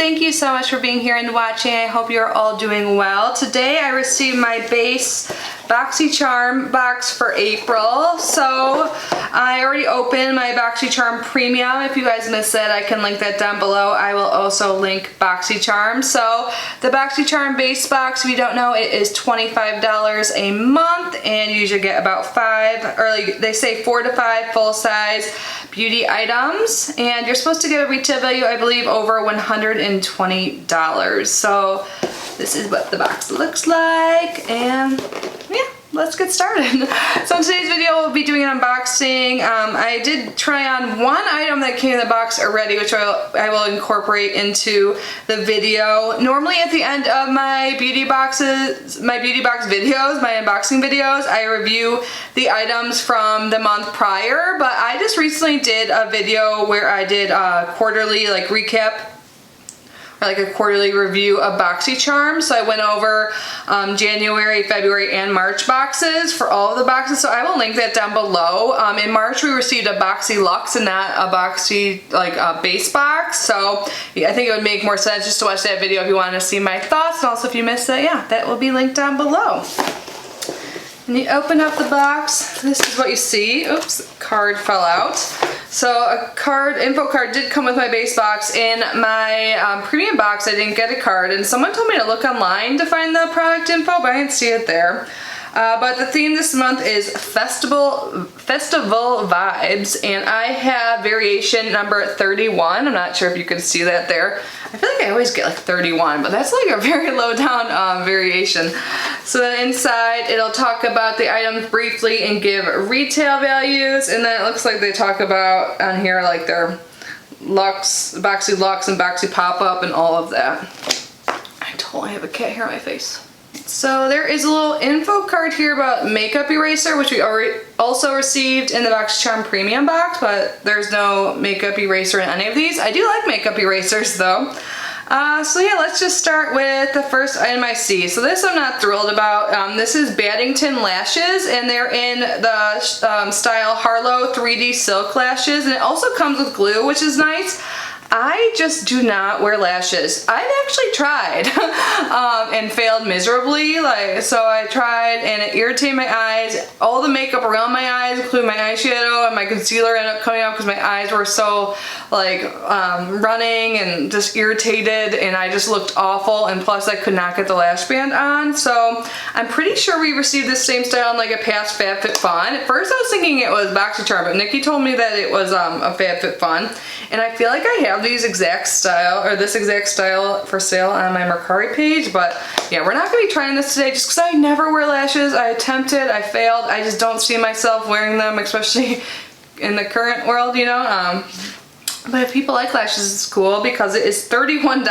thank you so much for being here and watching. I hope you're all doing well. Today I received my base Boxycharm box for April. So I already opened my Boxycharm Premium. If you guys missed it, I can link that down below. I will also link Boxycharm. So the Boxycharm base box, if you don't know, it is $25 a month, and you usually get about 5, or like they say 4 to 5 full-size beauty items, and you're supposed to get a retail value, I believe, over $120. So this is what the box looks like, and yeah, let's get started. So in today's video we'll be doing an unboxing. I did try on one item that came in the box already, which I will incorporate into the video. Normally at the end of my beauty box videos, my unboxing videos, I review the items from the month prior, but I just recently did a video where I did a quarterly recap, like a quarterly review of Boxycharm. So I went over January, February, and March boxes for all of the boxes. So I will link that down below. In March we received a Boxy Luxe and not a Boxy base box. So yeah, I think it would make more sense just to watch that video if you want to see my thoughts. And also if you missed it, yeah, that will be linked down below. And you open up the box, this is what you see. Oops, card fell out. So a info card did come with my base box. In my premium box I didn't get a card, and someone told me to look online to find the product info, but I didn't see it there. But the theme this month is festival vibes, and I have variation number 31. I'm not sure if you can see that there. I feel like I always get 31, but that's a very low down variation. So then inside it'll talk about the items briefly and give retail values, and then it looks like they talk about on here their Luxe, Boxy Luxe and Boxy Pop-Up and all of that. I totally have a cat hair on my face. So there is a little info card here about makeup eraser, which we also received in the Boxycharm Premium box, but there's no makeup eraser in any of these. I do like makeup erasers though. So yeah, let's just start with the first item I see. So this I'm not thrilled about. This is Baddington Lashes, and they're in the style Harlow 3D Silk Lashes, and it also comes with glue, which is nice. I just do not wear lashes. I've actually tried and failed miserably. So I tried and it irritated my eyes. All the makeup around my eyes, including my eyeshadow and my concealer, ended up coming out because my eyes were so running and just irritated, and I just looked awful, and plus I could not get the lash band on. So I'm pretty sure we received this same style in a past FabFitFun. At first I was thinking it was Boxycharm, but Nikki told me that it was a FabFitFun, and I feel like I have these exact style, or this exact style, for sale on my Mercari page. But yeah, we're not going to be trying this today just because I never wear lashes. I attempted, I failed. I just don't see myself wearing them, especially in the current world, you know. But if people like lashes, it's cool because it is $31.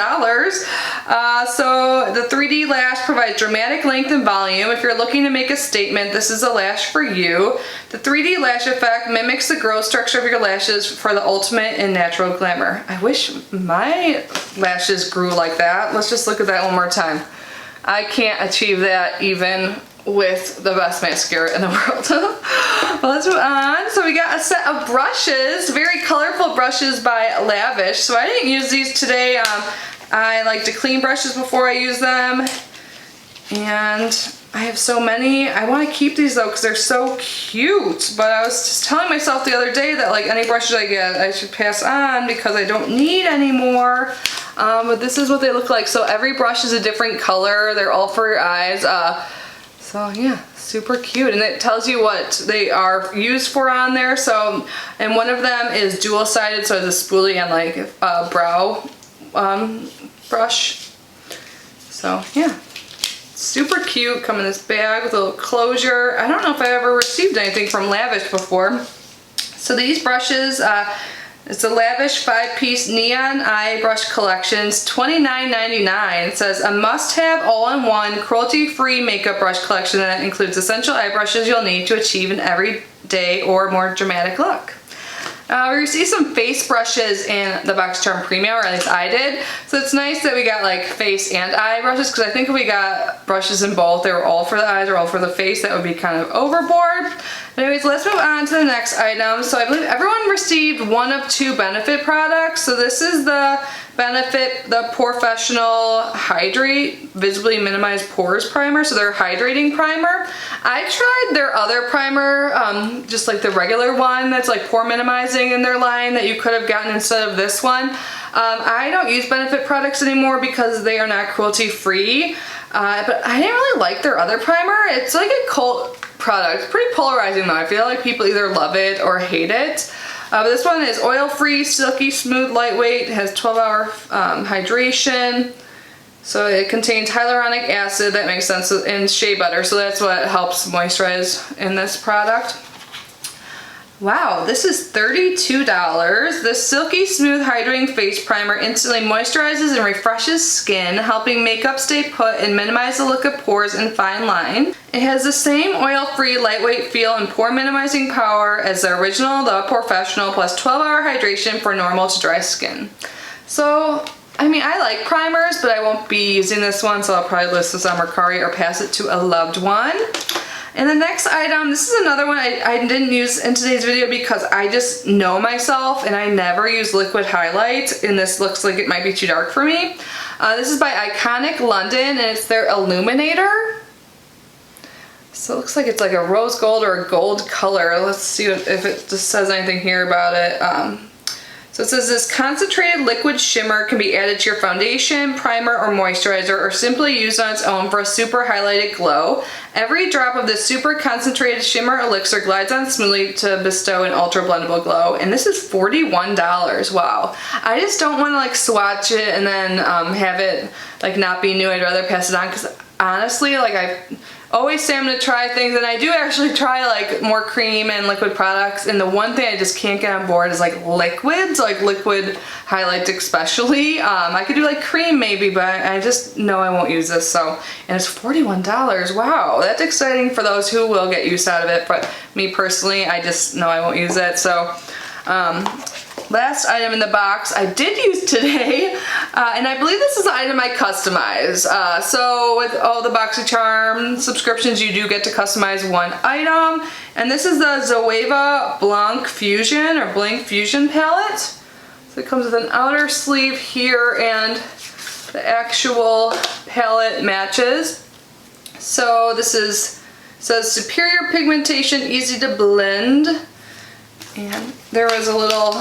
So the 3D lash provides dramatic length and volume. If you're looking to make a statement, this is a lash for you. The 3D lash effect mimics the growth structure of your lashes for the ultimate in natural glamour. I wish my lashes grew like that. Let's just look at that one more time. I can't achieve that even with the best mascara in the world. Well, let's move on. So we got a set of brushes, very colorful brushes by Lavish. So I didn't use these today. I like to clean brushes before I use them, and I have so many. I want to keep these though because they're so cute, but I was just telling myself the other day that any brushes I get I should pass on because I don't need any more. But this is what they look like. So every brush is a different color. They're all for your eyes. So yeah, super cute, and it tells you what they are used for on there. So, and one of them is dual-sided, so it's a spoolie and a brow brush. So yeah, super cute. Come in this bag with a little closure. I don't know if I ever received anything from Lavish before. So these brushes, it's a Lavish 5-piece neon eye brush collections, $29.99. It says a must-have all-in-one cruelty-free makeup brush collection that includes essential eye brushes you'll need to achieve an everyday or more dramatic look. We received some face brushes in the Boxycharm Premium, or at least I did. So it's nice that we got face and eye brushes, because I think if we got brushes in both, they were all for the eyes or all for the face, that would be kind of overboard. Anyways, let's move on to the next item. So I believe everyone received one of 2 Benefit products. So this is the Benefit the Professional Hydrate Visibly Minimize Pores Primer, so they're hydrating primer. I tried their other primer, just like the regular one that's like pore minimizing in their line that you could have gotten instead of this one. I don't use Benefit products anymore because they are not cruelty free, but I didn't really like their other primer. It's like a cult product, pretty polarizing though. I feel like people either love it or hate it. But this one is oil-free, silky, smooth, lightweight. It has 12-hour hydration. So it contains hyaluronic acid, that makes sense, and shea butter. So that's what helps moisturize in this product. Wow, this is $32. The Silky Smooth Hydrating Face Primer instantly moisturizes and refreshes skin, helping makeup stay put and minimize the look of pores and fine line. It has the same oil-free, lightweight feel and pore minimizing power as the original, the Professional, plus 12-hour hydration for normal to dry skin. So, I mean, I like primers, but I won't be using this one, so I'll probably list this on Mercari or pass it to a loved one. And the next item, this is another one I didn't use in today's video because I just know myself and I never use liquid highlight, and this looks like it might be too dark for me. This is by Iconic London and it's their Illuminator. So it looks like it's like a rose gold or a gold color. Let's see if it just says anything here about it. So it says this concentrated liquid shimmer can be added to your foundation, primer, or moisturizer, or simply used on its own for a super highlighted glow. Every drop of this super concentrated shimmer elixir glides on smoothly to bestow an ultra blendable glow. And this is $41. Wow. I just don't want to like swatch it and then have it like not be new. I'd rather pass it on because honestly, like I always say I'm gonna try things, and I do actually try like more cream and liquid products, and the one thing I just can't get on board is like liquids, like liquid highlights especially. I could do like cream maybe, but I just know I won't use this. So, and it's $41. Wow, that's exciting for those who will get use out of it, but me personally, I just know I won't use it. So last item in the box I did use today, and I believe this is an item I customize. So with all the Boxycharm subscriptions, you do get to customize one item, and this is the Zoeva Blanc Fusion or Blanc Fusion palette. So it comes with an outer sleeve here, and the actual palette matches. So this says superior pigmentation, easy to blend. And there was a little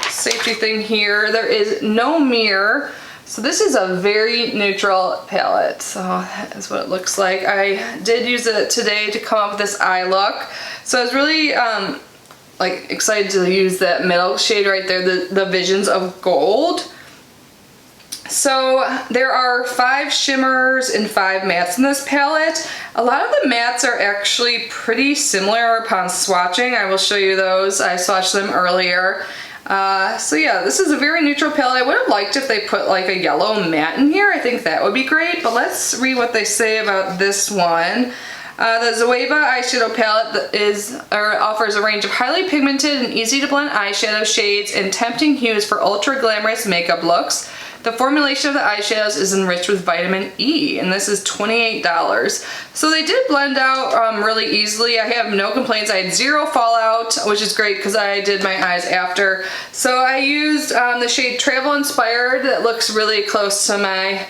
safety thing here. There is no mirror. So this is a very neutral palette. So that is what it looks like. I did use it today to come up with this eye look. So I was really like excited to use that middle shade right there, the Visions of Gold. So there are 5 shimmers and 5 mattes in this palette. A lot of the mattes are actually pretty similar upon swatching. I will show you those. I swatched them earlier. So yeah, this is a very neutral palette. I would have liked if they put like a yellow matte in here. I think that would be great, but let's read what they say about this one. The Zoeva eyeshadow palette offers a range of highly pigmented and easy to blend eyeshadow shades and tempting hues for ultra glamorous makeup looks. The formulation of the eyeshadows is enriched with vitamin E, and this is $28. So they did blend out really easily. I have no complaints. I had 0 fallout, which is great because I did my eyes after. So I used the shade Travel Inspired that looks really close to my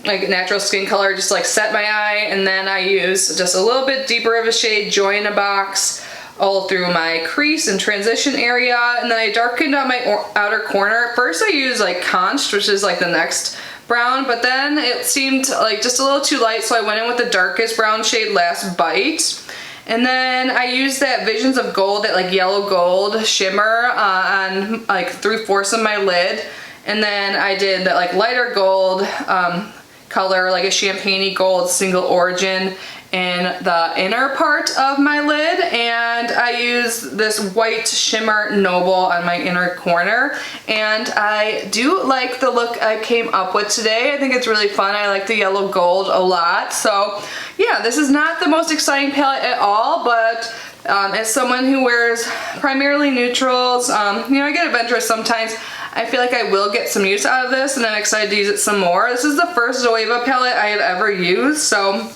like natural skin color, just like set my eye, and then I used just a little bit deeper of a shade, Joy in a Box, all through my crease and transition area, and then I darkened out my outer corner. At first I used like Conch, which is like the next brown, but then it seemed like just a little too light, so I went in with the darkest brown shade, Last Bite. And then I used that Visions of Gold, that like yellow gold shimmer on like 3/4 of my lid. And then I did that like lighter gold color, like a champagne-y gold single origin in the inner part of my lid, and I used this white shimmer Noble on my inner corner, and I do like the look I came up with today. I think it's really fun. I like the yellow gold a lot. So yeah, this is not the most exciting palette at all, but as someone who wears primarily neutrals, you know, I get adventurous sometimes. I feel like I will get some use out of this, and I'm excited to use it some more. This is the first Zoeva palette I have ever used, so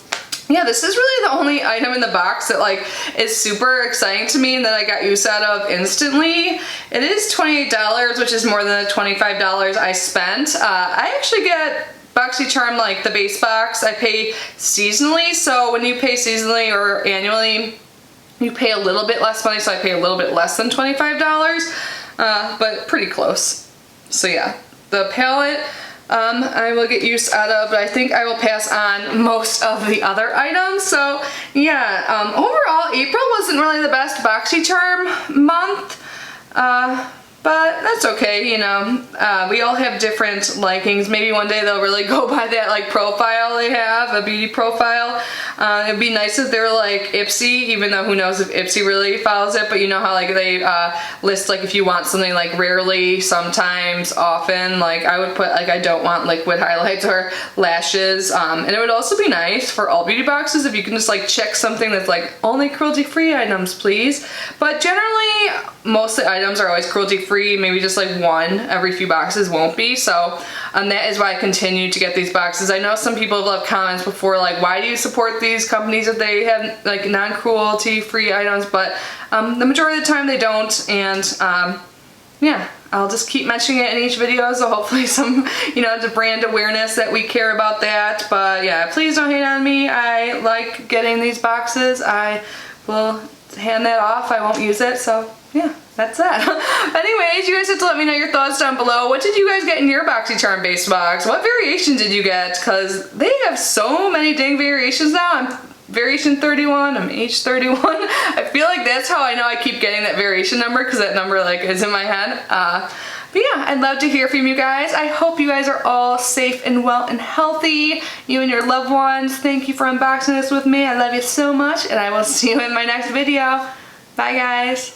yeah, this is really the only item in the box that like is super exciting to me and that I got use out of instantly. It is $28, which is more than the $25 I spent. I actually get Boxycharm, like the base box. I pay seasonally, so when you pay seasonally or annually, you pay a little bit less money, so I pay a little bit less than $25, but pretty close. So yeah, the palette I will get use out of, but I think I will pass on most of the other items. So yeah, overall April wasn't really the best Boxycharm month, but that's okay, you know. We all have different likings. Maybe one day they'll really go by that like profile they have, a beauty profile. It'd be nice if they were like Ipsy, even though who knows if Ipsy really follows it, but you know how like they list like if you want something like rarely, sometimes, often, like I would put like I don't want liquid highlights or lashes, and it would also be nice for all beauty boxes if you can just like check something that's like only cruelty-free items please, but generally most of the items are always cruelty-free, maybe just like one every few boxes won't be, so that is why I continue to get these boxes. I know some people have left comments before like, why do you support these companies if they have like non-cruelty free items, but the majority of the time they don't, and yeah, I'll just keep mentioning it in each video, so hopefully some, you know, the brand awareness that we care about that. But yeah, please don't hate on me. I like getting these boxes. I will hand that off. I won't use it, so yeah, that's that. Anyways, you guys have to let me know your thoughts down below. What did you guys get in your Boxycharm base box? What variation did you get? Because they have so many dang variations now. I'm variation 31, I'm age 31. I feel like that's how I know I keep getting that variation number, because that number like is in my head. But yeah, I'd love to hear from you guys. I hope you guys are all safe and well and healthy. You and your loved ones. Thank you for unboxing this with me. I love you so much, and I will see you in my next video. Bye guys.